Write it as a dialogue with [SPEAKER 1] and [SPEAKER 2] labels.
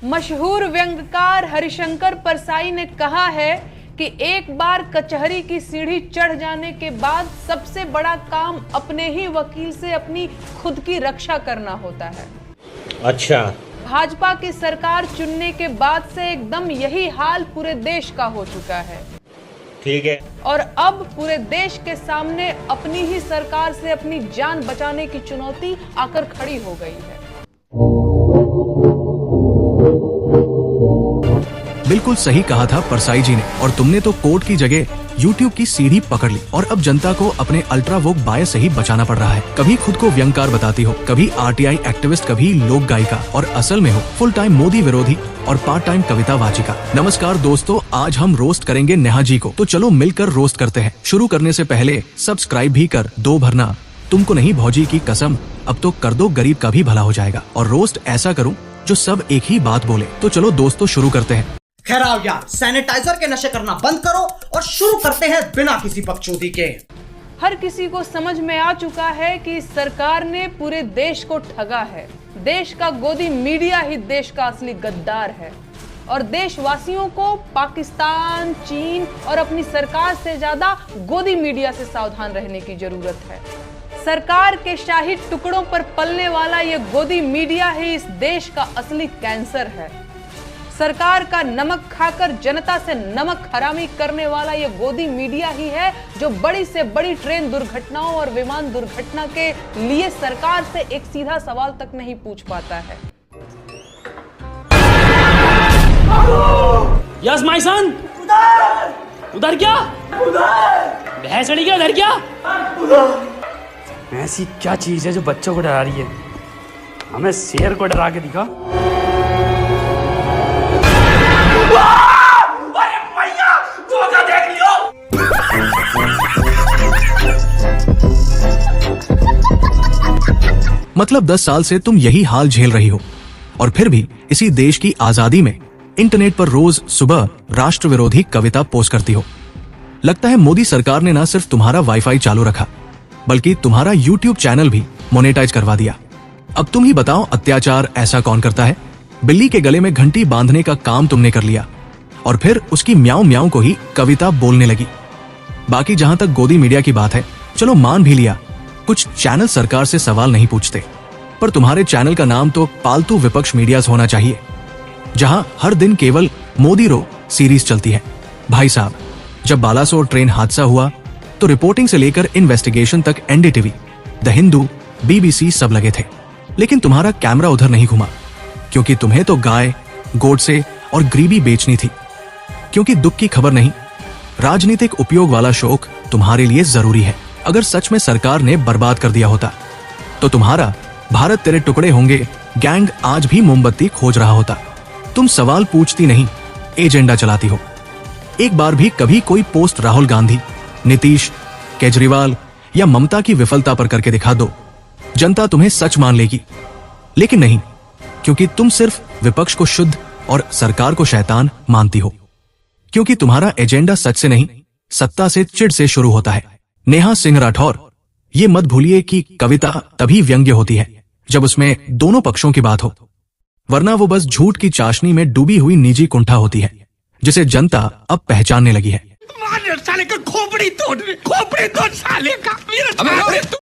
[SPEAKER 1] मशहूर व्यंग्यकार हरिशंकर परसाई ने कहा है कि एक बार कचहरी की सीढ़ी चढ़ जाने के बाद सबसे बड़ा काम अपने ही वकील से अपनी खुद की रक्षा करना होता है।
[SPEAKER 2] अच्छा।
[SPEAKER 1] भाजपा की सरकार चुनने के बाद से एकदम यही हाल पूरे देश का हो चुका है।
[SPEAKER 2] ठीक है।
[SPEAKER 1] और अब पूरे देश के सामने अपनी ही सरकार से अपनी जान बचाने की चुनौती आकर खड़ी हो गई है।
[SPEAKER 3] बिल्कुल सही कहा था परसाई जी ने। और तुमने तो कोर्ट की जगह YouTube की सीढ़ी पकड़ ली और अब जनता को अपने अल्ट्रा वोक बायस से ही बचाना पड़ रहा है। कभी खुद को व्यंग्यकार बताती हो, कभी RTI एक्टिविस्ट, कभी लोक गायिका और असल में हो फुल टाइम मोदी विरोधी और पार्ट टाइम कविता वाचिका। नमस्कार दोस्तों, आज हम रोस्ट करेंगे नेहा जी को, तो चलो मिलकर रोस्ट करते हैं। शुरू करने से पहले सब्सक्राइब भी कर दो वरना तुमको नहीं भौजी की कसम अब तो कर दो, गरीब का भी भला हो जाएगा। और रोस्ट ऐसा करूँ जो सब एक ही बात बोले। तो चलो दोस्तों शुरू करते हैं।
[SPEAKER 4] खैर आओ यार, सैनिटाइजर के नशे करना बंद करो और शुरू करते हैं बिना किसी बकचोदी के।
[SPEAKER 1] हर किसी को समझ में आ चुका है कि सरकार ने पूरे देश को ठगा है। देश का गोदी मीडिया ही देश का असली गद्दार है और देशवासियों को पाकिस्तान, चीन और अपनी सरकार से ज्यादा गोदी मीडिया से सावधान रहने की जरूरत है। सरकार के शाही टुकड़ों पर पलने वाला ये गोदी मीडिया ही इस देश का असली कैंसर है। सरकार का नमक खाकर जनता से नमक हरामी करने वाला ये गोदी मीडिया ही है जो बड़ी से बड़ी ट्रेन दुर्घटनाओं और विमान दुर्घटना के लिए सरकार से एक सीधा सवाल तक नहीं पूछ पाता है।
[SPEAKER 5] Yes my son. उधर क्या? भैंस अड़ी क्या? उधर क्या? ऐसी क्या चीज है जो बच्चों को डरा रही है? हमें शेर को डरा के दिखा। अरे भैया, तो देख लियो।
[SPEAKER 3] मतलब 10 साल से तुम यही हाल झेल रही हो और फिर भी इसी देश की आजादी में इंटरनेट पर रोज सुबह राष्ट्र विरोधी कविता पोस्ट करती हो। लगता है मोदी सरकार ने न सिर्फ तुम्हारा वाईफाई चालू रखा बल्कि तुम्हारा YouTube चैनल भी मोनेटाइज करवा दिया। अब तुम ही बताओ, अत्याचार ऐसा कौन करता है? बिल्ली के गले में घंटी बांधने का काम तुमने कर लिया और फिर उसकी म्याऊं म्याऊं को ही कविता बोलने लगी। बाकी जहां तक गोदी मीडिया की बात है, चलो मान भी लिया कुछ चैनल सरकार से सवाल नहीं पूछते, पर तुम्हारे चैनल का नाम तो पालतू विपक्ष मीडियाज होना चाहिए, जहां हर दिन केवल मोदी रो सीरीज चलती है। भाई साहब, जब बालासोर ट्रेन हादसा हुआ तो रिपोर्टिंग से लेकर इन्वेस्टिगेशन तक NDTV, द हिंदू, BBC सब लगे थे, लेकिन तुम्हारा कैमरा उधर नहीं घुमा क्योंकि तुम्हें तो गाय, गोडसे और ग्रीबी बेचनी थी। क्योंकि दुख की खबर नहीं, राजनीतिक उपयोग वाला शौक तुम्हारे लिए जरूरी है। अगर सच में सरकार ने बर्बाद कर दिया होता तो तुम्हारा भारत तेरे टुकड़े होंगे गैंग आज भी मोमबत्ती खोज रहा होता। तुम सवाल पूछती नहीं, एजेंडा चलाती हो। एक बार भी कभी कोई पोस्ट राहुल गांधी, नीतीश, केजरीवाल या ममता की विफलता पर करके दिखा दो, जनता तुम्हें सच मान लेगी। लेकिन नहीं, क्योंकि तुम सिर्फ विपक्ष को शुद्ध और सरकार को शैतान मानती हो। क्योंकि तुम्हारा एजेंडा सच से नहीं, सत्ता से, चिढ़ से शुरू होता है। नेहा सिंह राठौर, ये मत भूलिए कि कविता तभी व्यंग्य होती है जब उसमें दोनों पक्षों की बात हो, वरना वो बस झूठ की चाशनी में डूबी हुई निजी कुंठा होती है जिसे जनता अब पहचानने लगी है।
[SPEAKER 6] साले का खोपड़ी तोड़ साले का।